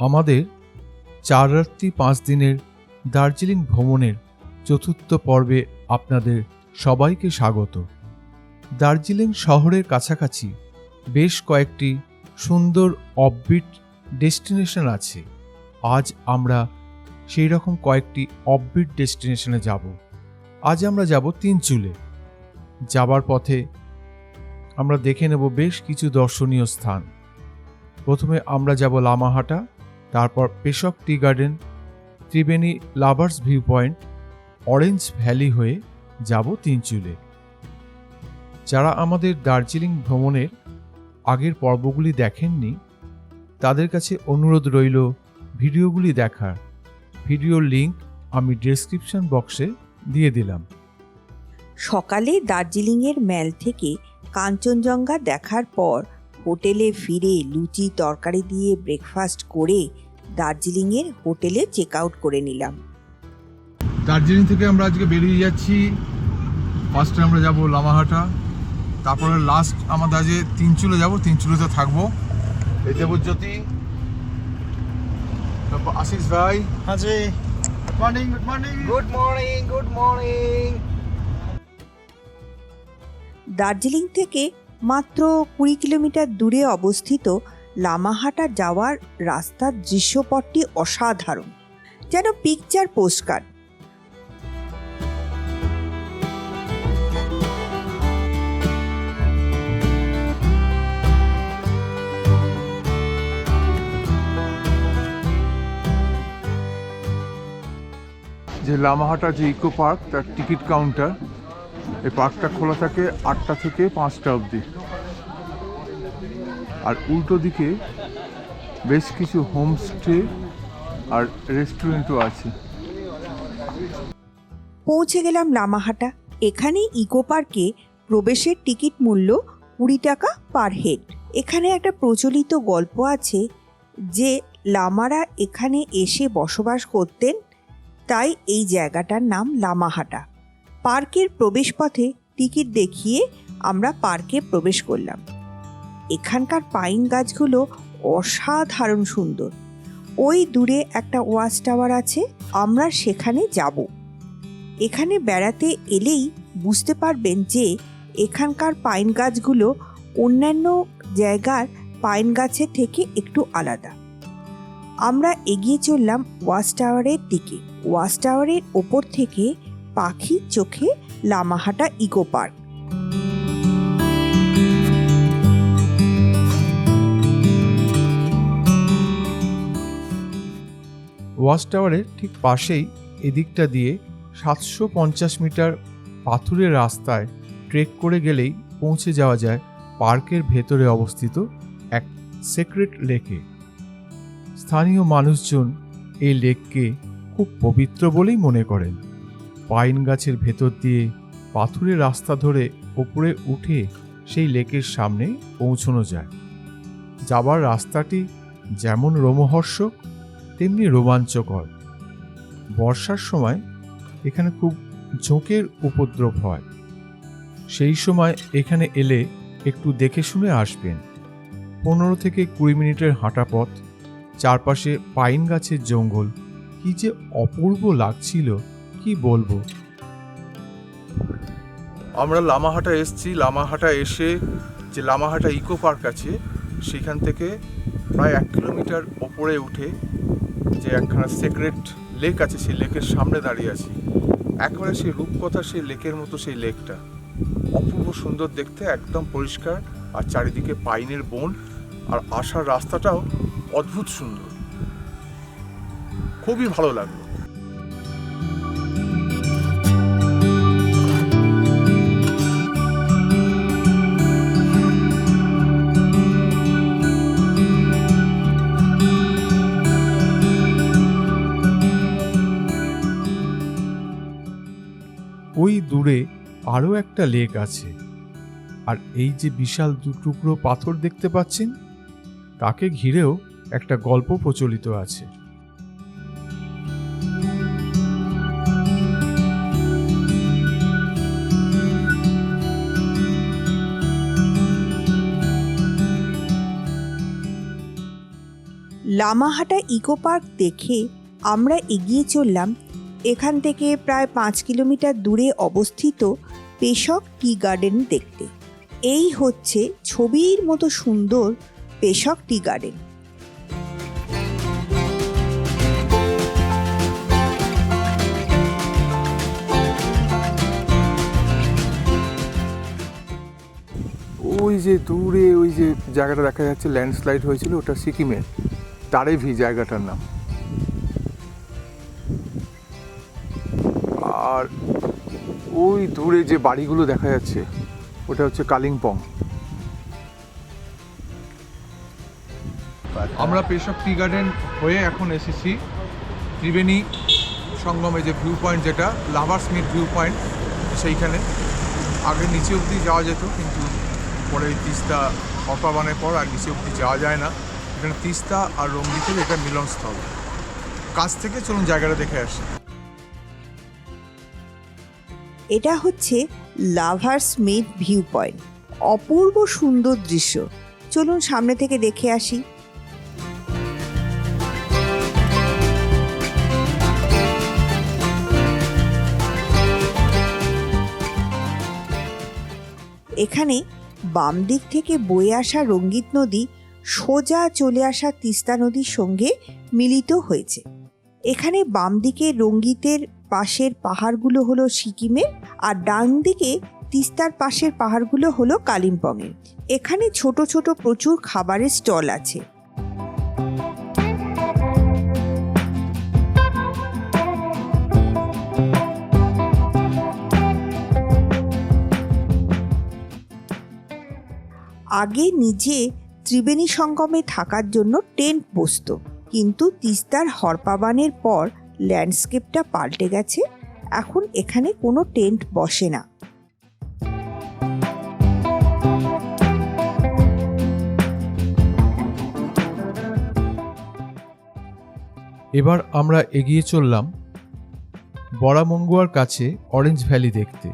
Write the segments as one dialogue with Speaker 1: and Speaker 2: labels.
Speaker 1: আমাদের 4 রাত্রি 5 দিনের দার্জিলিং ভ্রমণের চতুর্থ পর্বে আপনাদের সবাইকে স্বাগত। দার্জিলিং শহরের কাছাকাছি বেশ কয়েকটি সুন্দর অফবিট ডেস্টিনেশন আছে। আজ আমরা সেই রকম কয়েকটি অফবিট ডেস্টিনেশনে যাব। আজ আমরা যাব তিনচুলে। যাবার পথে আমরা দেখে নেব বেশ কিছু দর্শনীয় স্থান। প্রথমে আমরা যাব লামাহাটা, তারপর Peshok tea garden, Triveni lovers view point, orange valley হয়ে যাব তিনচুলে। যারা আমাদের দার্জিলিং ভ্রমণের আগের পর্বগুলি দেখেননি তাদের কাছে অনুরোধ রইল ভিডিওগুলি দেখার। ভিডিওর লিংক আমি ডেসক্রিপশন বক্সে দিয়ে দিলাম।
Speaker 2: সকালে দার্জিলিংয়ের ম্যাল থেকে কাঞ্চনজঙ্ঘা দেখার পর হোটেলে ফিরে লুচি তরকারি দিয়ে ব্রেকফাস্ট করে দার্জিলিংয়ের হোটেলে চেক আউট করে নিলাম।
Speaker 1: দার্জিলিং থেকে আমরা আজকে বেরিয়ে যাচ্ছি। ফার্স্টে আমরা যাব লামাহাটা, তারপরে লাস্ট আমাদের আজকে তিনচুলে যাব। তিনচুলেতে থাকবো। এই দেবজ্যোতি, তারপর আশিস ভাই।
Speaker 3: हाँ जी, good morning good morning good morning good morning.
Speaker 2: Darjeeling থেকে মাত্র 20 কিলোমিটার দূরে অবস্থিত লামাহাটা যাওয়ার রাস্তার দৃশ্যপটটি অসাধারণ, যেন পিকচার পোস্টকার্ড।
Speaker 1: যে লামাহাটা যে ইকো পার্ক, তার টিকিট কাউন্টার, এই পার্কটা খোলা থাকে 8টা থেকে 5টা অবধি। আর উল্টো দিকে বেশ কিছু হোমস্টে আর রেস্টুরেন্টও আছে।
Speaker 2: পৌঁছে গেলাম লামাহাটা। এখানে ইকো পার্কে প্রবেশের টিকিট মূল্য 20 টাকা পার হেড। এখানে একটা প্রচলিত গল্প আছে যে লামারা এখানে এসে বসবাস করতেন, তাই এই জায়গাটার নাম লামাহাটা। পার্কের প্রবেশপথে টিকিট দেখিয়ে আমরা পার্কে প্রবেশ করলাম। এখানকার পাইন গাছগুলো অসাধারণ সুন্দর। ওই দূরে একটা ওয়াচ টাওয়ার আছে, আমরা সেখানে যাব। এখানে বেড়াতে এলেই বুঝতে পারবেন যে এখানকার পাইন গাছগুলো অন্যান্য জায়গার পাইন গাছের থেকে একটু আলাদা। আমরা এগিয়ে চললাম ওয়াচ টাওয়ারের দিকে। ওয়াচ টাওয়ারের ওপর থেকে পাখির চোখে লামাহাটা ইকো পার্ক।
Speaker 1: ওয়াচ টাওয়ারের ঠিক পাশেই এদিকটা দিয়ে 750 মিটার পাথুরের রাস্তায় ট্রেক করে গেলেই পৌঁছে যাওয়া যায় পার্কের ভেতরে অবস্থিত এক সিক্রেট লেকে। স্থানীয় মানুষজন এই লেককে খুব পবিত্র বলেই মনে করেন। পাইন গাছের ভেতর দিয়ে পাথুরের রাস্তা ধরে উপরে উঠে সেই লেকের সামনে পৌঁছানো যায়। যাবার রাস্তাটি যেমন রোমহর্ষক তেমনি রোমাঞ্চকর। বর্ষার সময় এখানে খুব ঝোঁকের উপদ্রব হয়। সেই সময় এখানে এলে একটু দেখে শুনে আসবেন। 15 থেকে 20 মিনিটের হাঁটা পথ, চারপাশে পাইন গাছের জঙ্গল, কি যে অপূর্ব লাগছিল কি বলবো। আমরা লামাহাটা এসেছি। লামাহাটা এসে যে লামাহাটা ইকো পার্ক আছে সেখান থেকে প্রায় 1 কিলোমিটার ওপরে উঠে যে একখানা সিক্রেট লেক আছে, সেই লেকের সামনে দাঁড়িয়ে আছি। একেবারে সেই রূপকথা সেই লেকের মতো সেই লেকটা অপূর্ব সুন্দর দেখতে, একদম পরিষ্কার, আর চারিদিকে পাইনের বন, আর আসার রাস্তাটাও অদ্ভুত সুন্দর। খুবই ভালো লাগলো। ওই দূরে আরও একটা লেক আছে, আর এই যে বিশাল 2 টুকরো পাথর দেখতে পাচ্ছেন, তাকে ঘিরেও একটা গল্প প্রচলিত আছে।
Speaker 2: লামাহাটা ইকো পার্ক দেখে আমরা এগিয়ে চললাম এখান থেকে প্রায় 5 কিলোমিটার দূরে অবস্থিত পেশক টি গার্ডেন দেখতে। এই হচ্ছে ছবির মতো সুন্দর পেশক টি গার্ডেন।
Speaker 1: ওই যে দূরে ওই যে জায়গাটা দেখা যাচ্ছে ল্যান্ডস্লাইড হয়েছিল, ওটা সিকিমের তারেভি জায়গাটার নাম। আর ওই দূরে যে বাড়িগুলো দেখা যাচ্ছে ওটা হচ্ছে কালিম্পং। আমরা পেশক টি গার্ডেন হয়ে এখন এসেছি ত্রিবেণী সঙ্গমে, যে ভিউ পয়েন্ট, যেটা লাভার্স মিট ভিউ পয়েন্ট, সেইখানে। আগে নিচে অবধি যাওয়া যেত, কিন্তু পরে তিস্তা অপাবানের পর আর নিচে অবধি যাওয়া যায় না। এখানে তিস্তা আর রঙ্গিতের এটা মিলনস্থল। কাছ থেকে চলুন জায়গাটা দেখে আসি।
Speaker 2: এটা হচ্ছে লাভার্স মিট ভিউ পয়েন্ট। অপূর্ব সুন্দর দৃশ্য, চলুন সামনে থেকে দেখে আসি। এখানে বাম দিক থেকে বয়ে আসা রঙ্গিত নদী সোজা চলে আসা তিস্তা নদীর সঙ্গে মিলিত হয়েছে। এখানে বাম দিকে রঙ্গিতের পাশের পাহাড়গুলো হলো সিকিমের, আর ডান দিকে তিস্তার পাশের পাহাড়গুলো হলো কালিম্পংয়ের। এখানে ছোট ছোট প্রচুর খাবারের স্টল আছে। আগে নিজে ত্রিবেণী সঙ্গমে থাকার জন্য টেন্ট বসত, কিন্তু তিস্তার হরপাবানের পর ল্যান্ডস্কেপটা পাল্টে গেছে। এখন এখানে কোনো টেন্ট বসে না।
Speaker 1: এবার আমরা এগিয়ে চললাম বড়ামঙ্গুয়ার কাছে অরেঞ্জ ভ্যালি দেখতে।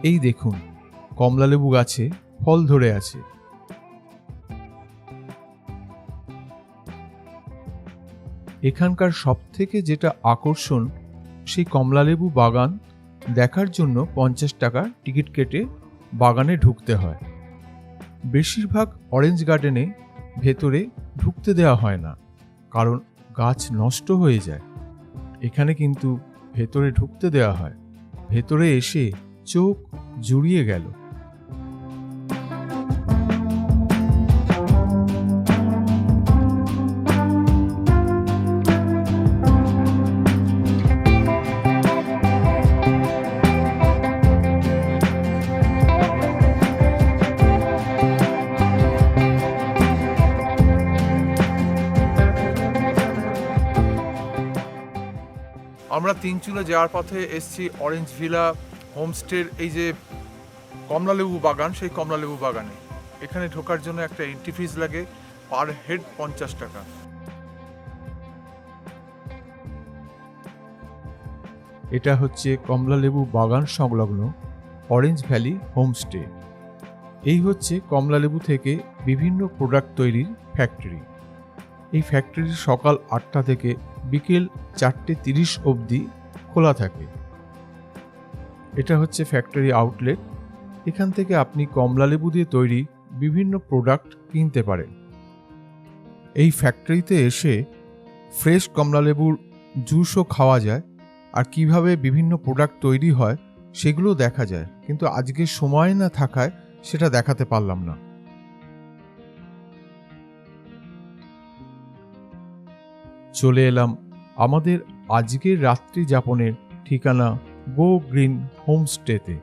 Speaker 1: এই দেখুন, কমলালেবু গাছে ফল ধরে আছে। এখানকার সবথেকে যেটা আকর্ষণ, সেই কমলালেবু বাগান দেখার জন্য 50 টাকা টিকিট কেটে বাগানে ঢুকতে হয়। বেশিরভাগ অরেঞ্জ গার্ডেনে ভেতরে ঢুকতে দেওয়া হয় না, কারণ গাছ নষ্ট হয়ে যায়। এখানে কিন্তু ভেতরে ঢুকতে দেওয়া হয়। ভেতরে এসে চোখ জুড়িয়ে গেল। আমরা তিনচুলে যাওয়ার পথে এসছি অরেঞ্জ ভিলা হোমস্টের এই যে কমলালেবু বাগান, সেই কমলালেবু বাগানে। এখানে ঢোকার জন্য একটা এন্ট্রি ফিস লাগে, পার হেড 50 টাকা। এটা হচ্ছে কমলালেবু বাগান সংলগ্ন অরেঞ্জ ভ্যালি হোমস্টে। এই হচ্ছে কমলালেবু থেকে বিভিন্ন প্রোডাক্ট তৈরির ফ্যাক্টরি। এই ফ্যাক্টরি সকাল 8টা থেকে বিকেল 4:30 অবধি খোলা থাকে। এটা হচ্ছে ফ্যাক্টরি আউটলেট। এখান থেকে আপনি কমলালেবু দিয়ে তৈরি বিভিন্ন প্রোডাক্ট কিনতে পারেন। এই ফ্যাক্টরিতে এসে ফ্রেশ কমলালেবুর জুসও খাওয়া যায়, আর কিভাবে বিভিন্ন প্রোডাক্ট তৈরি হয় সেগুলো দেখা যায়, কিন্তু আজকে সময় না থাকায় সেটা দেখাতে পারলাম না। চলে এলাম আমাদের আজকের রাত্রি যাপনের ঠিকানা গো গ্রিন হোমস্টেতে।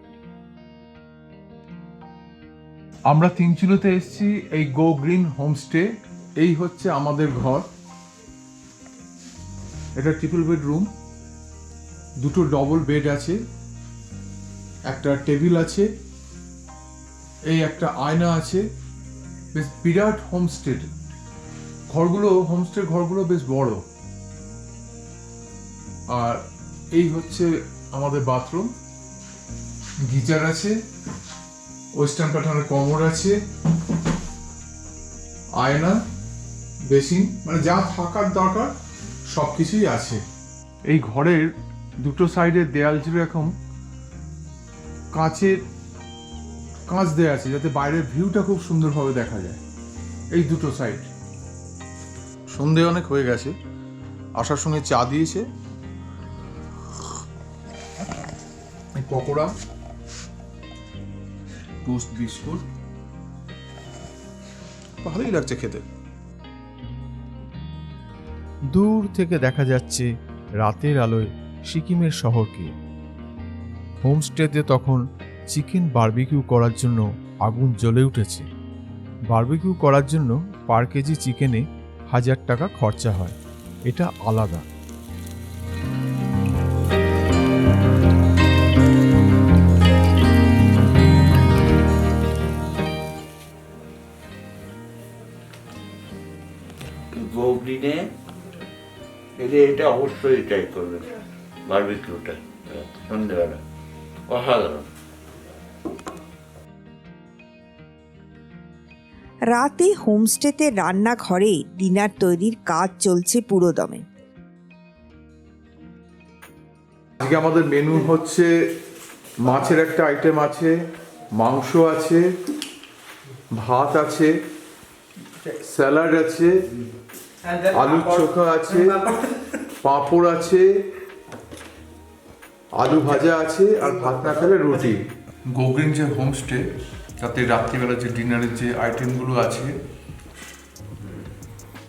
Speaker 1: আমরা তিনচুলোতে এসেছি এই গো গ্রিন হোমস্টে। এই হচ্ছে আমাদের ঘর। এটা ট্রিপল বেডরুম, দুটো ডবল বেড আছে, একটা টেবিল আছে, এই একটা আয়না আছে। বেশ বিরাট হোমস্টে ঘরগুলো, হোমস্টের ঘরগুলো বেশ বড়। আর এই হচ্ছে আমাদের বাথরুম, গিজার আছে, ওয়েস্টার্ন প্যাটার্নের কমোড আছে, আয়না, বেসিন, মানে যা থাকার দরকার সব কিছুই আছে। এই ঘরের দুটো সাইডের দেয়াল জুড়ে এখন কাঁচ দেওয়া আছে, যাতে বাইরের ভিউটা খুব সুন্দরভাবে দেখা যায়। এই দুটো সাইড। সন্ধে অনেক হয়ে গেছে, আসার সঙ্গে চা দিয়েছে, পকোড়া, টোস্ট, বিস্কুট, ভালোই লাগছে খেতে। দূর থেকে দেখা যাচ্ছে রাতের আলোয় সিকিমের শহরকে। হোমস্টেতে তখন চিকেন বারবিকিউ করার জন্য আগুন জ্বলে উঠেছে। বারবিকিউ করার জন্য পার কেজি চিকেনে 1000 টাকা খরচা হয়, এটা আলাদা।
Speaker 4: গৌডিনে এটা অবশ্যই ট্রাই করবেন, বারবিকিউটা সন্ধ্যেবেলা অসাধারণ।
Speaker 2: রাতে হোমস্টেতে রান্নাঘরে ডিনার তৈরির কাজ চলছে পুরোদমে।
Speaker 1: আজকে আমাদের মেনু হচ্ছে মাছের একটা আইটেম আছে, মাংস আছে, ভাত আছে, স্যালাড আছে, আলু চোখা আছে, পাঁপড় আছে, আলু ভাজা আছে, আর ভাত না খেলে রুটি। গোগ্রিন যে হোমস্টে, তাতে রাত্রিবেলা যে ডিনারের যে আইটেমগুলো আছে,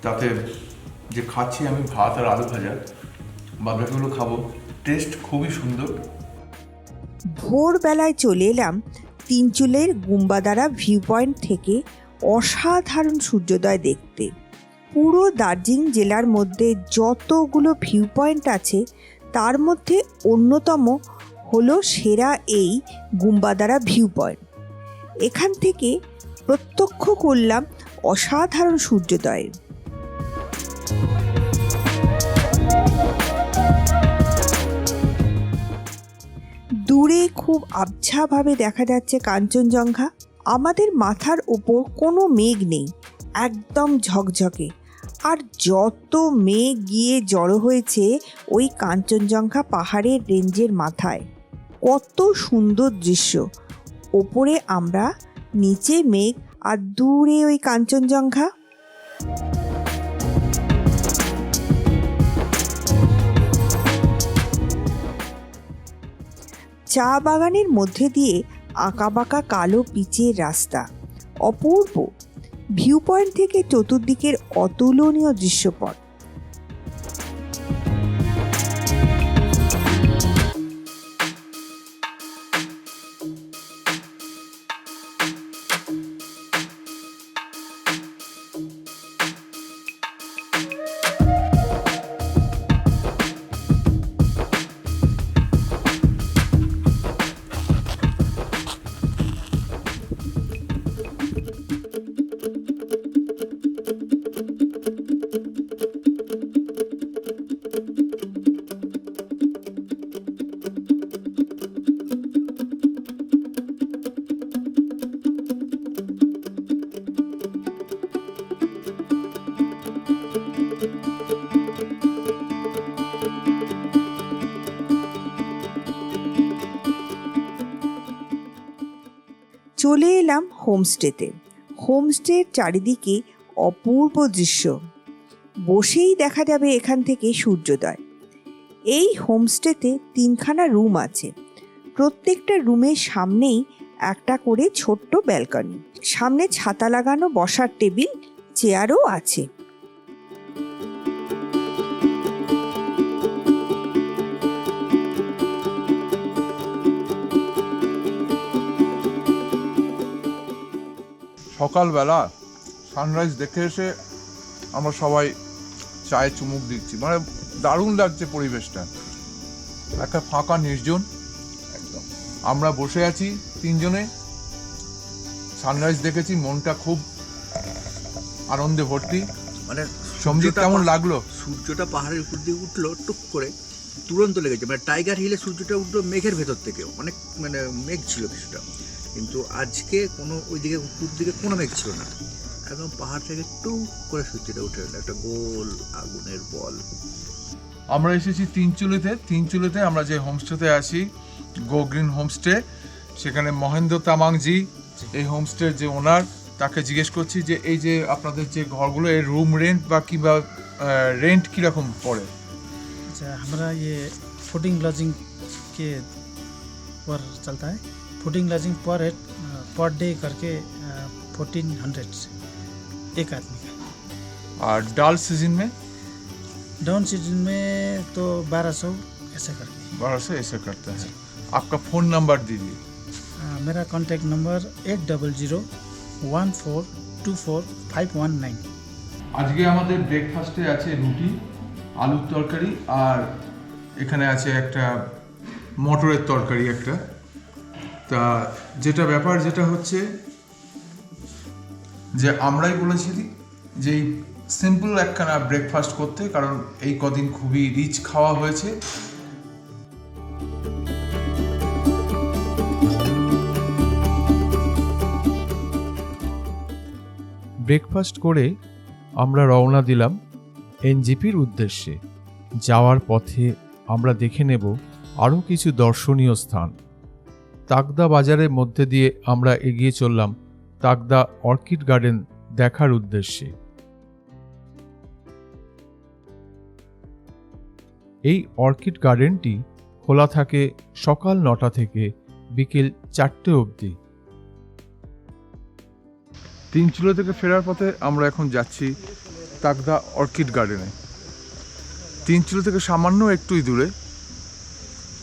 Speaker 1: তাতে যে খাচ্ছি আমি ভাত আর আলু ভাজা, বাকিগুলো খাবো। টেস্ট খুবই সুন্দর।
Speaker 2: ভোরবেলায় চলে এলাম তিনচুলের গুম্বাদারা ভিউ পয়েন্ট থেকে অসাধারণ সূর্যোদয় দেখতে। পুরো দার্জিলিং জেলার মধ্যে যতগুলো ভিউ পয়েন্ট আছে তার মধ্যে অন্যতম হলো সেরা এই গুম্বাদারা ভিউ পয়েন্ট। এখান থেকে প্রত্যক্ষ করলাম অসাধারণ সূর্যোদয়। দূরে খুব আবছাভাবে দেখা যাচ্ছে কাঞ্চনজঙ্ঘা। আমাদের মাথার ওপর কোনো মেঘ নেই, একদম ঝকঝকে। আর যত মেঘ গিয়ে জড়ো হয়েছে ওই কাঞ্চনজঙ্ঘা পাহাড়ের রেঞ্জের মাথায়। কত সুন্দর দৃশ্য! ওপরে আমরা, নিচে মেঘ, আর দূরে ওই কাঞ্চনজঙ্ঘা। চা বাগানের মধ্যে দিয়ে আঁকাবাঁকা কালো পিচের রাস্তা, অপূর্ব। ভিউ পয়েন্ট থেকে চতুর্দিকের অতুলনীয় দৃশ্যপট। চলে এলাম হোমস্টেতে। হোমস্টের চারিদিকে অপূর্ব দৃশ্য, বসেই দেখা যাবে এখান থেকে সূর্যোদয়। এই হোমস্টেতে 3খানা রুম আছে। প্রত্যেকটা রুমের সামনেই একটা করে ছোট্ট ব্যালকনি, সামনে ছাতা লাগানো বসার টেবিল, চেয়ারও আছে।
Speaker 1: সকালবেলা সানরাইজ দেখে এসে আমরা সবাই চায়ে চুমুক দিচ্ছি, মানে দারুণ লাগছে পরিবেশটা। একটা ফাঁকা নির্জন, একদম আমরা বসে আছি তিনজনে, সানরাইজ দেখেছি, মনটা খুব আনন্দে ভর্তি।
Speaker 3: মানে
Speaker 1: সঞ্জিত কেমন লাগলো?
Speaker 3: সূর্যটা পাহাড়ের উপর দিয়ে উঠলো টুক করে, তুরন্ত লেগেছে। মানে টাইগার হিলে সূর্যটা উঠলো মেঘের ভেতর থেকে, অনেক মানে মেঘ ছিল কিছুটা, কিন্তু আজকে কোনো ওইদিকে উপর দিকে কোনো মেঘ ছিল না, একদম পাহাড় থেকে টুক করে সূর্যটা উঠে এলো, একটা গোল আগুনের বল।
Speaker 1: আমরা এসেছি তিনচুলিতে আমরা যে হোমস্টেতে আছি, গো গ্রিন হোমস্টে, সেখানে মহেন্দ্র তামাংজি এই হোমস্টের যে ওনার, তাকে জিজ্ঞেস করছি যে এই যে আপনাদের যে ঘরগুলো, এর রুম রেন্ট বা কিংবা রেন্ট কীরকম পড়ে।
Speaker 5: अच्छा, हमारा ये फूडिंग लॉजिंग के पर चलता है। फूडिंग लॉजिंग पर डे करके 1400 एक आदमी का।
Speaker 1: और डाल सीजन में
Speaker 5: डाउन सीजन में तो 1200 ऐसा करके।
Speaker 1: 1200 ऐसा करता है। आपका फ़ोन नंबर दीजिए।
Speaker 5: मेरा कॉन्टैक्ट नंबर 8001424519।
Speaker 1: আজকে আমাদের ব্রেকফাস্টে আছে রুটি, আলুর তরকারি, আর এখানে আছে একটা মটরের তরকারি একটা। তা যেটা হচ্ছে যে আমরাই বলেছি যে এই সিম্পল একখানা ব্রেকফাস্ট করতে, কারণ এই কদিন খুবই রিচ খাওয়া হয়েছে। ব্রেকফাস্ট করে আমরা রওনা দিলাম এনজেপির উদ্দেশ্যে। যাওয়ার পথে আমরা দেখে নেব আরও কিছু দর্শনীয় স্থান। তাকদা বাজারের মধ্যে দিয়ে আমরা এগিয়ে চললাম তাকদা অর্কিড গার্ডেন দেখার উদ্দেশ্যে। এই অর্কিড গার্ডেনটি খোলা থাকে সকাল 9টা থেকে বিকেল 4টে অবধি। তিনচুলো থেকে ফেরার পথে আমরা এখন যাচ্ছি তাকদা অর্কিড গার্ডেনে। তিনচুলো থেকে সামান্য একটুই দূরে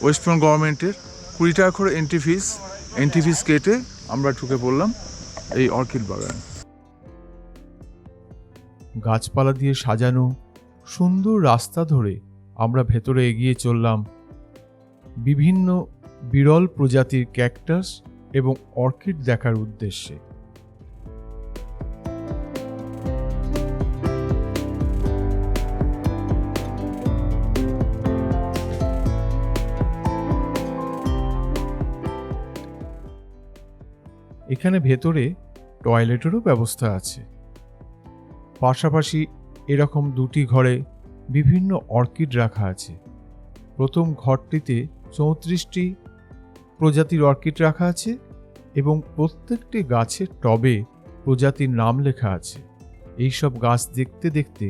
Speaker 1: ওয়েস্ট বেঙ্গল গভর্নমেন্টের 20 টাকা করে এন্ট্রি ফিস কেটে আমরা ঢুকে পড়লাম এই অর্কিড বাগান। গাছপালা দিয়ে সাজানো সুন্দর রাস্তা ধরে আমরা ভেতরে এগিয়ে চললাম বিভিন্ন বিরল প্রজাতির ক্যাকটাস এবং অর্কিড দেখার উদ্দেশ্যে। এখানে ভেতরে টয়লেটেরও ব্যবস্থা আছে। পাশাপাশি এরকম দুটি ঘরে বিভিন্ন অর্কিড রাখা আছে। প্রথম ঘরটিতে 34টি প্রজাতির অর্কিড রাখা আছে এবং প্রত্যেকটি গাছের টবে প্রজাতির নাম লেখা আছে। এইসব গাছ দেখতে দেখতে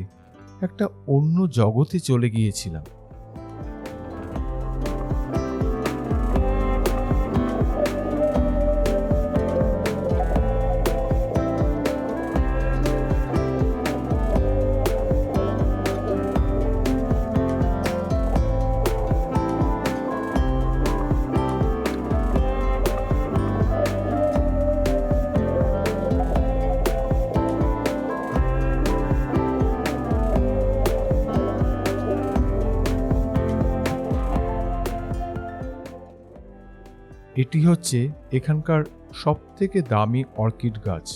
Speaker 1: একটা অন্য জগতে চলে গিয়েছিলাম। এটি হচ্ছে এখানকার সবথেকে দামি অর্কিড গাছ।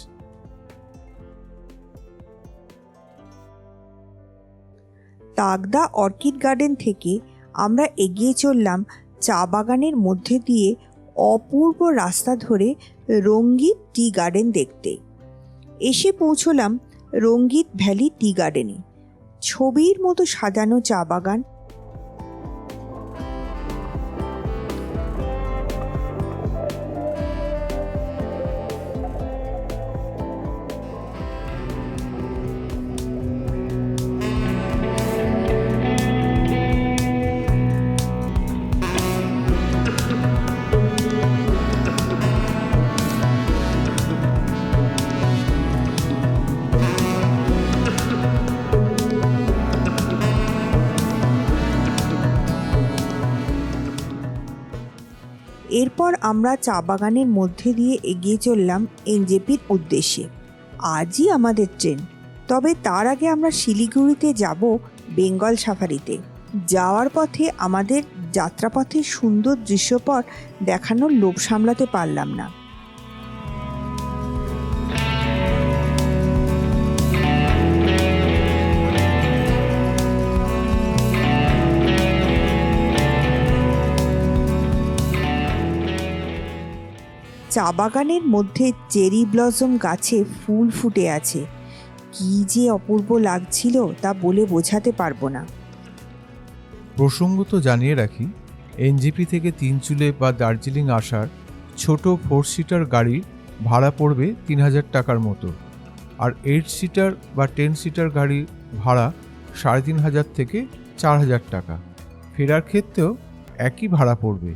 Speaker 2: তাকদা অর্কিড গার্ডেন থেকে আমরা এগিয়ে চললাম চা বাগানের মধ্যে দিয়ে অপূর্ব রাস্তা ধরে রঙ্গিত টি গার্ডেন দেখতে। এসে পৌঁছলাম রঙ্গিত ভ্যালি টি গার্ডেনে। ছবির মতো সাজানো চা বাগান, এরপর আমরা চা বাগানের মধ্যে দিয়ে এগিয়ে চললাম এনজেপির উদ্দেশ্যে। আজই আমাদের ট্রেন, তবে তার আগে আমরা শিলিগুড়িতে যাব বেঙ্গল সাফারিতে। যাওয়ার পথে আমাদের যাত্রাপথের সুন্দর দৃশ্যপট দেখানোর লোভ সামলাতে পারলাম না। চা বাগানের মধ্যে চেরি ব্লসম গাছে ফুল ফুটে আছে। কি যে অপূর্ব লাগছিল তা বলে বোঝাতে পারবো না।
Speaker 1: প্রসঙ্গত জানিয়ে রাখি, এনজিপি থেকে তিনচুলে বা দার্জিলিং আসার ছোট 4 সিটার গাড়ির ভাড়া পড়বে 3,000 টাকার মতো, আর 8 সিটার বা 10 সিটার গাড়ির ভাড়া 3,500 থেকে 4,000 টাকা। ফেরার ক্ষেত্রেও একই ভাড়া পড়বে।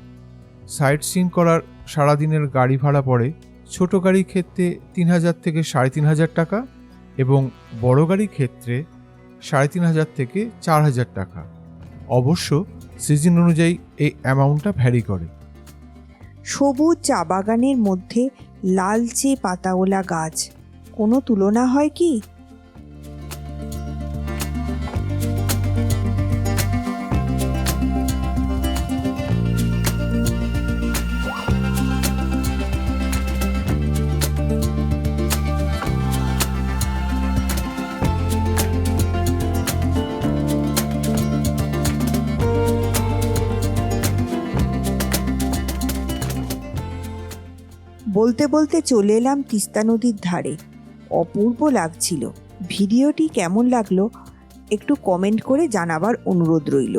Speaker 1: সাইট সিন করার সারাদিনের গাড়ি ভাড়া পড়ে ছোট গাড়ির ক্ষেত্রে 3,000 থেকে 3,500 টাকা এবং বড় গাড়ির ক্ষেত্রে 3,500 থেকে 4,000 টাকা। অবশ্য সিজন অনুযায়ী এই অ্যামাউন্টটা ভ্যারি করে।
Speaker 2: সবুজ চা বাগানের মধ্যে লালচে পাতাওয়ালা গাছ, কোনো তুলনা হয় কি? বলতে বলতে চলে এলাম তিস্তা নদীর ধারে। অপূর্ব লাগছিল। ভিডিওটি কেমন লাগলো একটু কমেন্ট করে জানাবার অনুরোধ রইল।